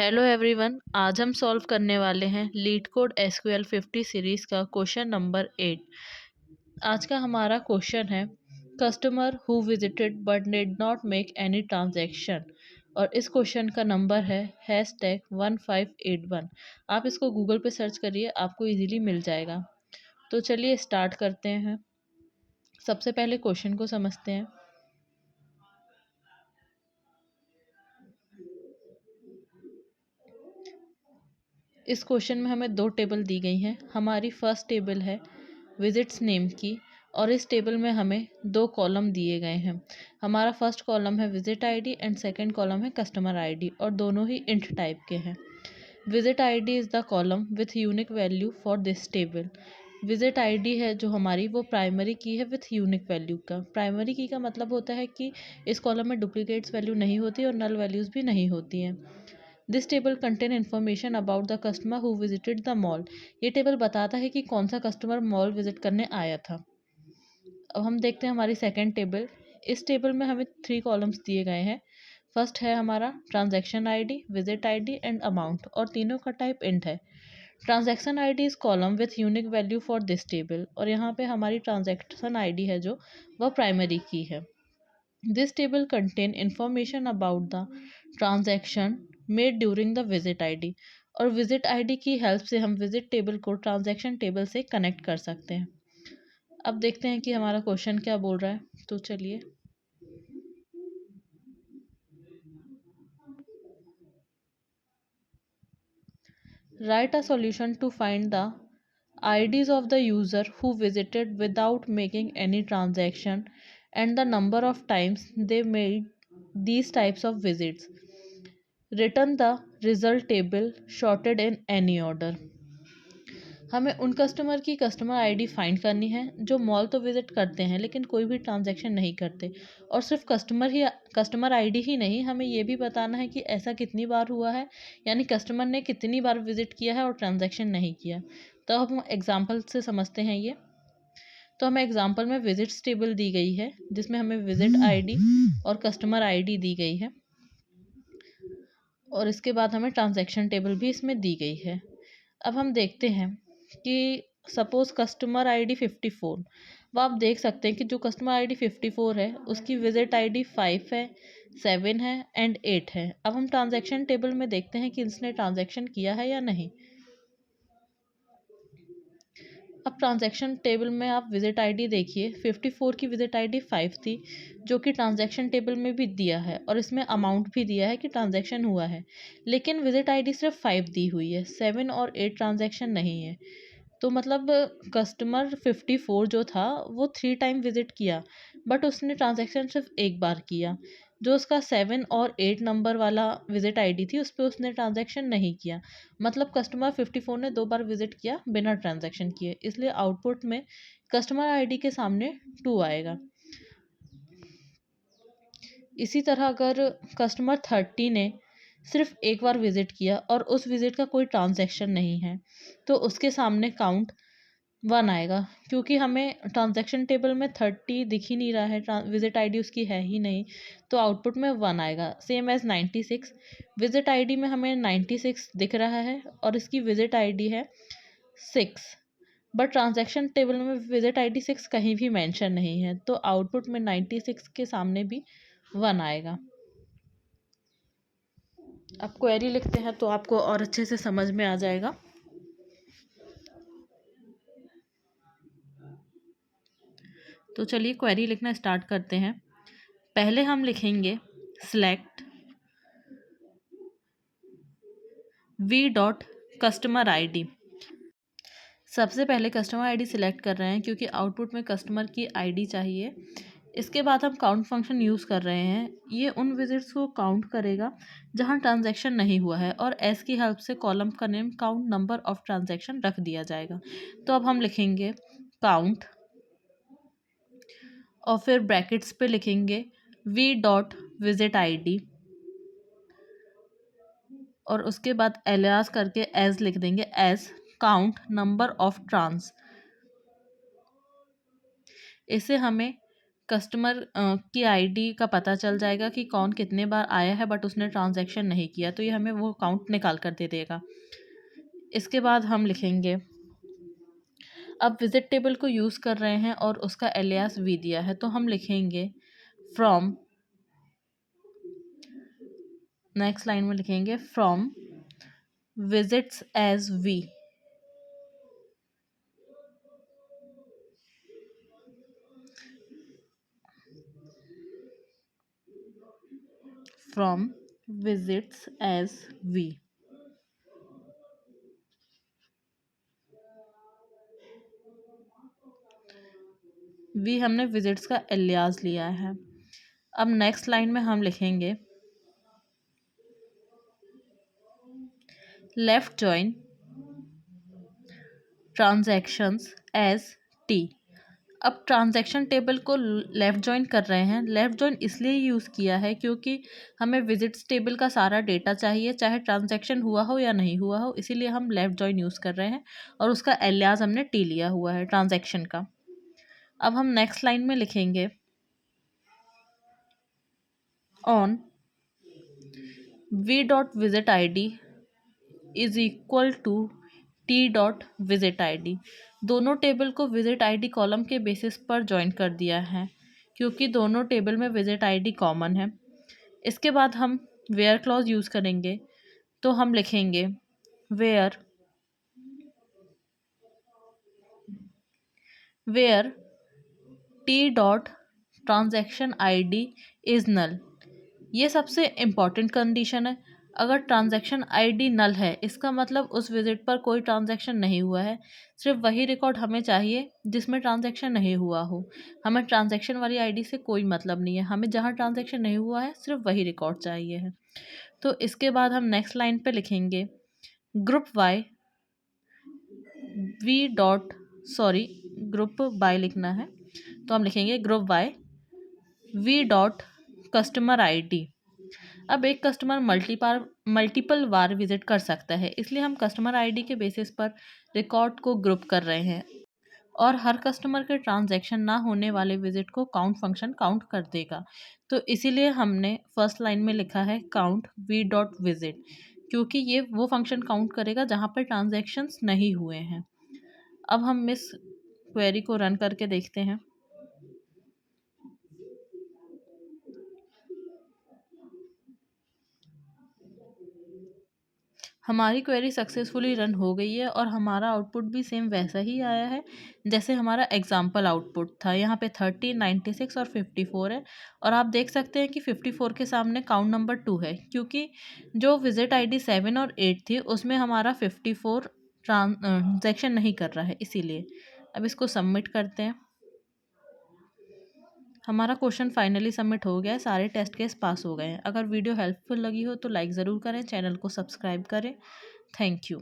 Hello everyone, आज हम solve करने वाले हैं लीड कोड एसक्यूएल 50 सीरीज का क्वेश्चन नंबर 8। आज का हमारा क्वेश्चन है customer who visited but did not make any transaction. और इस क्वेश्चन का नंबर है #1581। आप इसको गूगल पे सर्च करिए, आपको इजीली मिल जाएगा। तो चलिए स्टार्ट करते हैं। सबसे पहले क्वेश्चन को समझते हैं। इस क्वेश्चन में हमें दो टेबल दी गई हैं। हमारी फर्स्ट टेबल है विजिट्स नेम की, और इस टेबल में हमें दो कॉलम दिए गए हैं। हमारा फर्स्ट कॉलम है visit ID and second column है कस्टमर आईडी, और दोनों ही इंट टाइप के हैं। Visit ID is the column with unique value for this table. Visit ID है जो हमारी, वो प्राइमरी की है विथ यूनिक वैल्यू का। प्राइमरी की का मतलब होता है कि इस कॉलम में डुप्लीकेट्स वैल्यू नहीं होती और नल वैल्यूज़ भी नहीं होती हैं। This table contain information about the customer who visited the mall. ये टेबल बताता है कि कौन सा कस्टमर मॉल विजिट करने आया था। अब हम देखते हैं हमारी सेकेंड टेबल। इस टेबल में हमें 3 कॉलम्स दिए गए हैं। फर्स्ट है हमारा transaction ID, visit ID and amount, और तीनों का टाइप इंट है। Transaction ID is column with unique value for this table, और यहाँ पे हमारी ट्रांजैक्शन आईडी है जो वह प्राइमरी की है। This table contain information about the transaction made during the visit ID, और विजिट आईडी की हेल्प से हम विजिट टेबल को ट्रांजैक्शन टेबल से कनेक्ट कर सकते हैं। अब देखते हैं कि हमारा क्वेश्चन क्या बोल रहा है। तो चलिए, write a solution to find the IDs of the user who visited without making any transaction and the number of times they made these types of visits. Return the result table sorted in any order. हमें उन customer की customer ID find करनी है जो mall तो visit करते हैं लेकिन कोई भी ट्रांजैक्शन नहीं करते। और सिर्फ कस्टमर आईडी ही नहीं, हमें ये भी बताना है कि ऐसा कितनी बार हुआ है, यानी कस्टमर ने कितनी बार विजिट किया है और ट्रांजैक्शन नहीं किया। तो हम एग्जाम्पल से समझते हैं ये। तो हमें एग्जाम्पल में विजिट्स टेबल दी गई है जिसमें हमें विजिट आईडी और कस्टमर आईडी दी गई है, और इसके बाद हमें ट्रांजैक्शन टेबल भी इसमें दी गई है। अब हम देखते हैं कि सपोज़ कस्टमर आईडी 54, वो आप देख सकते हैं कि जो कस्टमर आईडी 54 है उसकी विजिट आईडी 5 है, 7 है एंड 8 है। अब हम ट्रांजैक्शन टेबल में देखते हैं कि इसने ट्रांजैक्शन किया है या नहीं। अब ट्रांजैक्शन टेबल में आप विजिट आईडी देखिए, 54 की विजिट आईडी 5 थी, जो कि ट्रांजैक्शन टेबल में भी दिया है, और इसमें अमाउंट भी दिया है कि ट्रांजैक्शन हुआ है। लेकिन विजिट आईडी सिर्फ 5 दी हुई है, 7 और 8 ट्रांजैक्शन नहीं है। तो मतलब कस्टमर 54 जो था वो 3 टाइम विजिट किया, बट उसने ट्रांजैक्शन सिर्फ एक बार किया। जो उसका 7 और 8 नंबर वाला विजिट आईडी थी उस पर उसने ट्रांजैक्शन नहीं किया। मतलब कस्टमर 54 ने 2 बार विजिट किया बिना ट्रांजैक्शन किए, इसलिए आउटपुट में कस्टमर आईडी के सामने 2 आएगा। इसी तरह अगर कस्टमर 30 ने सिर्फ एक बार विजिट किया और उस विजिट का कोई ट्रांजैक्शन नहीं है, तो उसके सामने काउंट 1 आएगा, क्योंकि हमें ट्रांजैक्शन टेबल में 30 दिख ही नहीं रहा है, विजिट आईडी उसकी है ही नहीं, तो आउटपुट में 1 आएगा। सेम एज 96, विजिट आईडी में हमें 96 दिख रहा है और इसकी विजिट आईडी है 6, बट ट्रांजैक्शन टेबल में विजिट आईडी 6 कहीं भी मेंशन नहीं है, तो आउटपुट में 96 के सामने भी 1 आएगा। अब क्वेरी लिखते हैं तो आपको और अच्छे से समझ में आ जाएगा। तो चलिए क्वेरी लिखना स्टार्ट करते हैं। पहले हम लिखेंगे select V dot customer ID. सबसे पहले कस्टमर आईडी सिलेक्ट कर रहे हैं क्योंकि आउटपुट में कस्टमर की आईडी चाहिए। इसके बाद हम काउंट फंक्शन यूज़ कर रहे हैं। ये उन विजिट्स को काउंट करेगा जहां ट्रांजैक्शन नहीं हुआ है, और एस की हेल्प से कॉलम का name count number of transaction रख दिया जाएगा। तो अब हम लिखेंगे काउंट, और फिर ब्रैकेट्स पे लिखेंगे वी डॉट विजिट आईडी, और उसके बाद एलियास करके एज लिख देंगे as count number of trans. इससे हमें कस्टमर की आईडी का पता चल जाएगा कि कौन कितने बार आया है बट उसने ट्रांजैक्शन नहीं किया, तो ये हमें वो अकाउंट निकाल कर दे देगा। इसके बाद हम लिखेंगे, अब विजिट टेबल को यूज़ कर रहे हैं और उसका एलियास वी दिया है, तो हम लिखेंगे फ्रॉम, नेक्स्ट लाइन में लिखेंगे from visits as V, from visits as V. V हमने विजिट्स का एलियास लिया है। अब नेक्स्ट लाइन में हम लिखेंगे left join transactions as T. अब ट्रांजैक्शन टेबल को लेफ़्ट जॉइन कर रहे हैं। लेफ़्ट जॉइन इसलिए यूज़ किया है क्योंकि हमें विजिट्स टेबल का सारा डेटा चाहिए, चाहे ट्रांजैक्शन हुआ हो या नहीं हुआ हो, इसीलिए हम लेफ़्ट जॉइन यूज़ कर रहे हैं और उसका एलियास हमने टी लिया हुआ है ट्रांजैक्शन का। अब हम नेक्स्ट लाइन में लिखेंगे on V dot visit I D is equal to T dot visit I D. दोनों टेबल को विजिट आई डी कॉलम के बेसिस पर ज्वाइन कर दिया है क्योंकि दोनों टेबल में विजिट आई डी कॉमन है। इसके बाद हम वेयर क्लॉज यूज़ करेंगे, तो हम लिखेंगे where T dot transaction I D is null. ये सबसे इम्पॉर्टेंट कंडीशन है। अगर ट्रांजैक्शन आईडी नल है, इसका मतलब उस विजिट पर कोई ट्रांजैक्शन नहीं हुआ है। सिर्फ वही रिकॉर्ड हमें चाहिए जिसमें ट्रांजैक्शन नहीं हुआ हो। हमें ट्रांजैक्शन वाली आईडी से कोई मतलब नहीं है, हमें जहाँ ट्रांजैक्शन नहीं हुआ है सिर्फ वही रिकॉर्ड चाहिए है। तो इसके बाद हम नेक्स्ट लाइन पे लिखेंगे group why V dot sorry group by लिखना है, तो हम लिखेंगे group why V dot customer I D. अब एक कस्टमर मल्टीपल बार विजिट कर सकता है, इसलिए हम कस्टमर आईडी के बेसिस पर रिकॉर्ड को ग्रुप कर रहे हैं और हर कस्टमर के ट्रांजैक्शन ना होने वाले विजिट को काउंट फंक्शन काउंट कर देगा। तो इसीलिए हमने फर्स्ट लाइन में लिखा है काउंट वी डॉट विजिट, क्योंकि ये वो फंक्शन काउंट करेगा जहाँ पर ट्रांजैक्शंस नहीं हुए हैं। अब हम इस क्वेरी को रन करके देखते हैं। हमारी क्वेरी सक्सेसफुली रन हो गई है और हमारा आउटपुट भी सेम वैसा ही आया है जैसे हमारा एग्जाम्पल आउटपुट था। यहाँ पे 30, 96 और 54 है और आप देख सकते हैं कि 54 के सामने काउंट नंबर 2 है क्योंकि जो विजिट आईडी 7 और 8 थी उसमें हमारा 54 ट्रांजैक्शन नहीं कर रहा है, इसीलिए। अब इसको सबमिट करते हैं। हमारा क्वेश्चन फाइनली सबमिट हो गया है, सारे टेस्ट केस पास हो गए हैं। अगर वीडियो हेल्पफुल लगी हो तो लाइक ज़रूर करें, चैनल को सब्सक्राइब करें। Thank you.